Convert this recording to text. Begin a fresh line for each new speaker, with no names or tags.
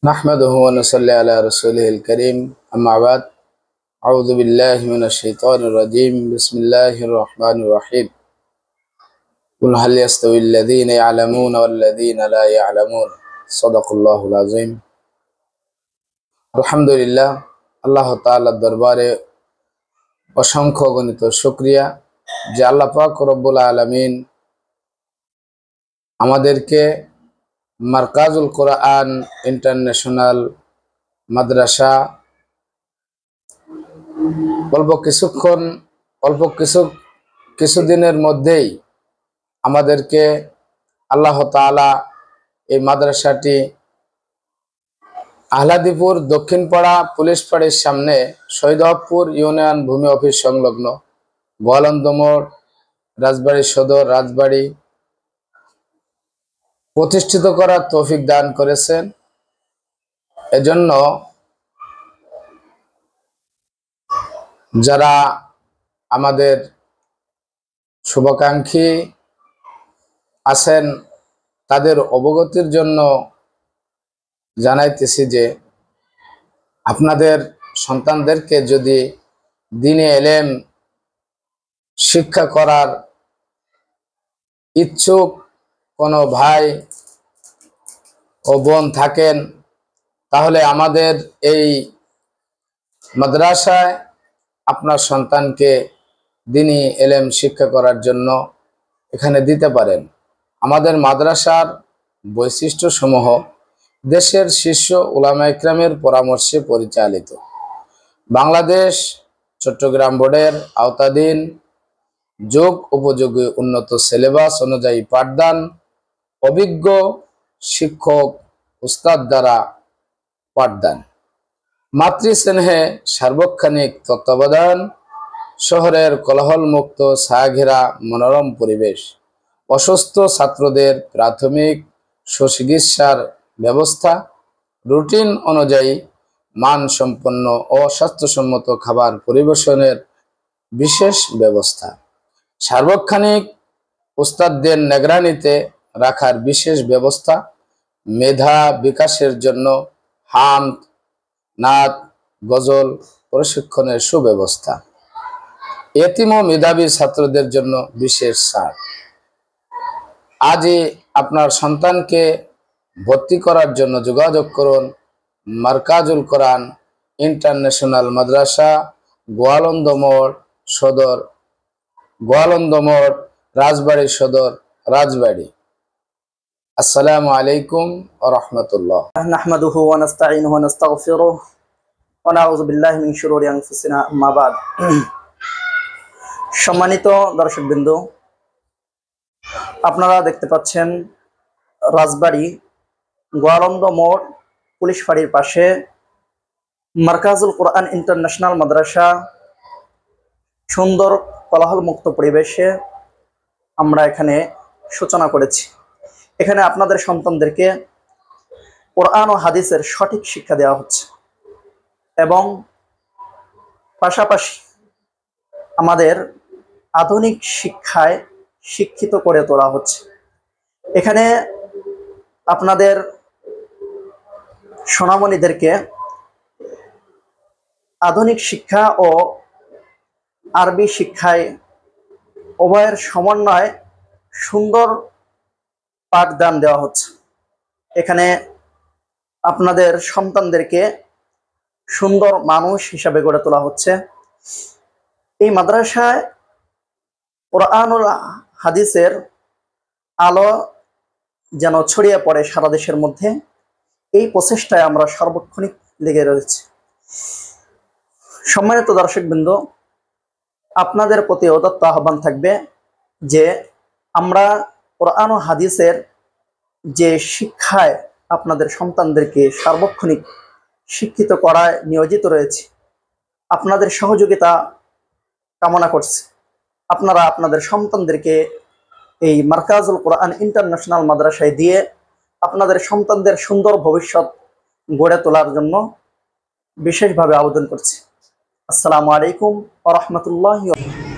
نحمده ونصلي على رسوله الكريم أما بعد أعوذ بالله من الشيطان الرجيم بسم الله الرحمن الرحيم قل هل يستوي الذين يعلمون والذين لا يعلمون صدق الله العظيم আলহামদুলিল্লাহ আল্লাহ তাআলার দরবারে অসংখ্য গণিত শুকরিয়া যে আল্লাহ পাক রব্বুল আলামিন আমাদেরকে মারকাজুল কোরআন ইন্টারন্যাশনাল মাদ্রাসা কিছুদিনের মধ্যেই আমাদেরকে আল্লাহ তাআলা এই মাদ্রাসাটি আহলাদীপুর দক্ষিণপাড়া পুলিশ ফাঁড়ির সামনে শহীদপুর ইউনিয়ন ভূমি অফিস সংলগ্ন গোয়ালন্দ মোড় রাজবাড়ী সদর রাজবাড়ী প্রতিষ্ঠিত করার তৌফিক দান করেছেন। এজন্য যারা আমাদের শুভাকাঙ্ক্ষী আছেন তাদের অবগতির জন্য জানাইতেছি যে আপনাদের সন্তানদেরকে যদি দ্বীনে ইলম শিক্ষা করার ইচ্ছুক কোনো ভাই ও বোন থাকেন তাহলে আমাদের এই মাদ্রাসায় আপনার সন্তানকে দ্বীনি ইলম শিক্ষা করার জন্য এখানে দিতে পারেন। আমাদের মাদ্রাসার বৈশিষ্ট্যসমূহ দেশের শীর্ষ উলামা ইকরামের পরামর্শে পরিচালিত, বাংলাদেশ চট্টগ্রাম বোর্ডের আওতাধীন যোগ উপযোগী উন্নত সিলেবাস অনুযায়ী পাঠদান, অভিজ্ঞ শিক্ষক উস্তাদ দ্বারা পাঠদান, মাতৃস্নেহে সার্বক্ষণিক তত্ত্বাবধান, শহরের কোলাহল মুক্ত ছায়াঘেরা মনোরম পরিবেশ, অসুস্থ ছাত্রদের প্রাথমিক সুচিকিৎসার ব্যবস্থা, রুটিন অনুযায়ী মানসম্পন্ন ও স্বাস্থ্যসম্মত খাবার পরিবেশনের বিশেষ ব্যবস্থা, সার্বক্ষণিক উস্তাদদের নিগরানিতে রাখার বিশেষ ব্যবস্থা, মেধা বিকাশের জন্য হামদ, নাত, গজল প্রশিক্ষণের সুব্যবস্থা, এতিম ও মেধাবী ছাত্রদের জন্য বিশেষ ছাড়। আজই আপনার সন্তানকে ভর্তি করার জন্য যোগাযোগ করুন মারকাজুল কোরআন ইন্টারন্যাশনাল মাদ্রাসা, গোয়ালন্দ মোড় রাজবাড়ী সদর রাজবাড়ী। আসসালামু আলাইকুম ওয়া রাহমাতুল্লাহ।
নাহমাদুহু ওয়া নাস্তাঈনুহু ওয়া নাস্তাগফিরুহু ওয়া নাউযু বিল্লাহি মিন শুরুরি আনফুসিনা আম্মা বাদ। সম্মানিত দর্শকবৃন্দ, আপনারা দেখতে পাচ্ছেন রাজবাড়ী গোয়ালন্দ মোড় পুলিশ ফাঁড়ির পাশে মারকাজুল কোরআন ইন্টারন্যাশনাল মাদ্রাসা, সুন্দর কোলাহল মুক্ত পরিবেশে আমরা এখানে সূচনা করেছি। এখানে আপনাদের সন্তানদেরকে কোরআন ও হাদিসের সঠিক শিক্ষা দেওয়া হচ্ছে এবং পাশাপাশি আমাদের আধুনিক শিক্ষায় শিক্ষিত করে তোলা হচ্ছে। এখানে আপনাদের সোনামণিদেরকে আধুনিক শিক্ষা ও আরবি শিক্ষায় উভয়ের সমন্বয়ে সুন্দর পাঠদান দেওয়া হচ্ছে। এখানে আপনাদের সন্তানদেরকে সুন্দর মানুষ হিসাবে গড়ে তোলা হচ্ছে। এই মাদ্রাসায় কোরআনুল হাদিসের আলো যেন ছড়িয়ে পড়ে সারা দেশের মধ্যে, এই প্রচেষ্টায় আমরা সার্বক্ষণিক লেগে রয়েছি। সম্মানিত দর্শকবৃন্দ, আপনাদের প্রতি উদাত্ত আহ্বান থাকবে যে আমরা কোরআন ও হাদিসের যে শিক্ষায় আপনাদের সন্তানদেরকে সার্বক্ষণিক শিক্ষিত করায় নিয়োজিত রয়েছে, আপনাদের সহযোগিতা কামনা করছি। আপনারা আপনাদের সন্তানদেরকে এই মারকাজুল কোরআন ইন্টারন্যাশনাল মাদ্রাসায় দিয়ে আপনাদের সন্তানদের সুন্দর ভবিষ্যৎ গড়ে তোলার জন্য বিশেষভাবে আবেদন করছি। আসসালামু আলাইকুম ওয়া রাহমাতুল্লাহি ওয়া বারাকাতুহু।